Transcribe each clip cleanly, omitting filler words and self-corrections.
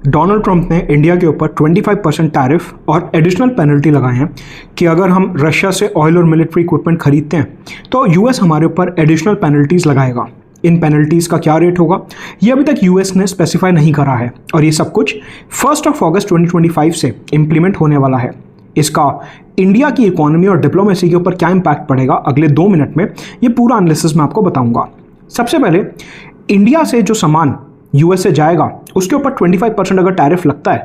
Donald Trump ने India के ऊपर 25% टैरिफ और एडिशनल पेनल्टी लगाए हैं कि अगर हम रशिया से ऑयल और मिलिट्री इक्विपमेंट खरीदते हैं तो यूएस हमारे ऊपर एडिशनल पेनल्टीज लगाएगा। इन पेनल्टीज़ का क्या रेट होगा ये अभी तक यूएस ने स्पेसिफाई नहीं करा है और ये सब कुछ 1 अगस्त 2025 से इम्प्लीमेंट होने वाला है। इसका इंडिया की इकोनॉमी और डिप्लोमेसी के ऊपर क्या इम्पैक्ट पड़ेगा अगले 2 मिनट में ये पूरा एनालिसिस मैं आपको बताऊंगा। सबसे पहले इंडिया से जो सामान यूएस से जाएगा उसके ऊपर 25% अगर टैरिफ लगता है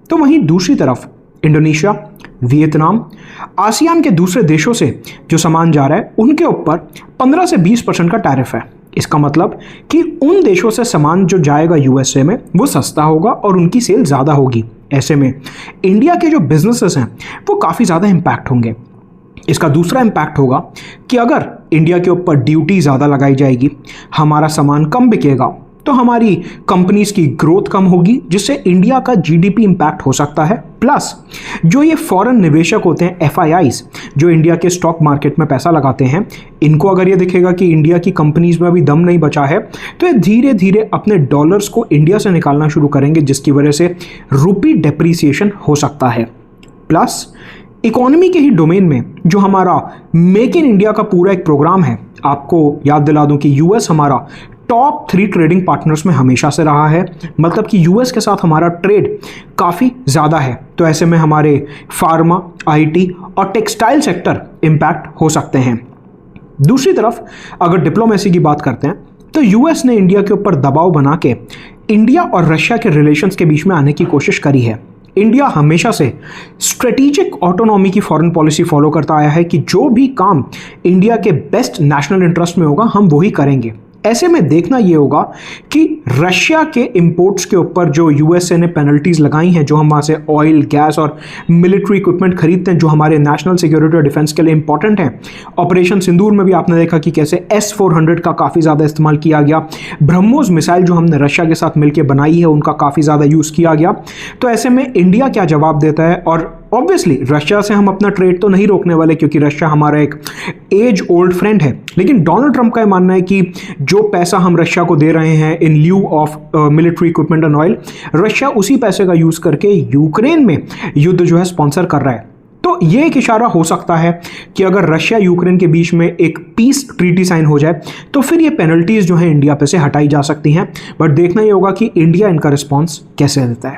तो वहीं दूसरी तरफ इंडोनेशिया, वियतनाम, आसियान के दूसरे देशों से जो सामान जा रहा है उनके ऊपर 15 से 20% का टैरिफ है। इसका मतलब कि उन देशों से सामान जो जाएगा यूएसए में वो सस्ता होगा और उनकी सेल ज़्यादा होगी। ऐसे में इंडिया के जो बिजनेसेस हैं वो काफ़ी ज़्यादा इम्पैक्ट होंगे। इसका दूसरा इम्पैक्ट होगा कि अगर इंडिया के ऊपर ड्यूटी ज़्यादा लगाई जाएगी, हमारा सामान कम बिकेगा तो हमारी कंपनीज की ग्रोथ कम होगी जिससे इंडिया का जीडीपी इम्पैक्ट हो सकता है। प्लस जो ये फॉरेन निवेशक होते हैं एफआईआईज जो इंडिया के स्टॉक मार्केट में पैसा लगाते हैं, इनको अगर ये दिखेगा कि इंडिया की कंपनीज में अभी दम नहीं बचा है तो ये धीरे धीरे अपने डॉलर्स को इंडिया से निकालना शुरू करेंगे जिसकी वजह से रुपी डेप्रीसिएशन हो सकता है। प्लस इकोनॉमी के ही डोमेन में जो हमारा मेक इन इंडिया का पूरा एक प्रोग्राम है, आपको याद दिला दूं कि यूएस हमारा टॉप 3 ट्रेडिंग पार्टनर्स में हमेशा से रहा है, मतलब कि यूएस के साथ हमारा ट्रेड काफ़ी ज़्यादा है। तो ऐसे में हमारे फार्मा, आईटी और टेक्सटाइल सेक्टर इम्पैक्ट हो सकते हैं। दूसरी तरफ अगर डिप्लोमेसी की बात करते हैं तो यूएस ने इंडिया के ऊपर दबाव बना के इंडिया और रशिया के रिलेशंस के बीच में आने की कोशिश करी है। इंडिया हमेशा से स्ट्रेटेजिक ऑटोनॉमी की फॉरेन पॉलिसी फॉलो करता आया है कि जो भी काम इंडिया के बेस्ट नेशनल इंटरेस्ट में होगा हम वही करेंगे। ऐसे में देखना ये होगा कि रशिया के इंपोर्ट्स के ऊपर जो यूएसए ने पेनल्टीज लगाई हैं, जो हम वहाँ से ऑयल, गैस और मिलिट्री इक्विपमेंट खरीदते हैं जो हमारे नेशनल सिक्योरिटी और डिफेंस के लिए इंपॉर्टेंट है। ऑपरेशन सिंदूर में भी आपने देखा कि कैसे S-400 का काफ़ी ज़्यादा इस्तेमाल किया गया। ब्रह्मोस मिसाइल जो हमने रशिया के साथ मिलकर बनाई है उनका काफ़ी ज़्यादा यूज़ किया गया। तो ऐसे में इंडिया क्या जवाब देता है, और ऑब्वियसली रशिया से हम अपना ट्रेड तो नहीं रोकने वाले क्योंकि रशिया हमारा एक एज ओल्ड फ्रेंड है, लेकिन डोनाल्ड ट्रंप का यह मानना है कि जो पैसा हम रशिया को दे रहे हैं in lieu of military equipment and oil, Russia उसी पैसे का यूज़ करके यूक्रेन में युद्ध जो है स्पॉन्सर कर रहा है। तो ये एक इशारा हो सकता है कि अगर रशिया यूक्रेन के बीच में एक पीस ट्रीटी साइन हो जाए तो फिर ये पेनल्टीज जो है इंडिया पे से हटाई जा सकती हैं। बट देखना ये होगा कि इंडिया इनका रिस्पॉन्स कैसे देता है।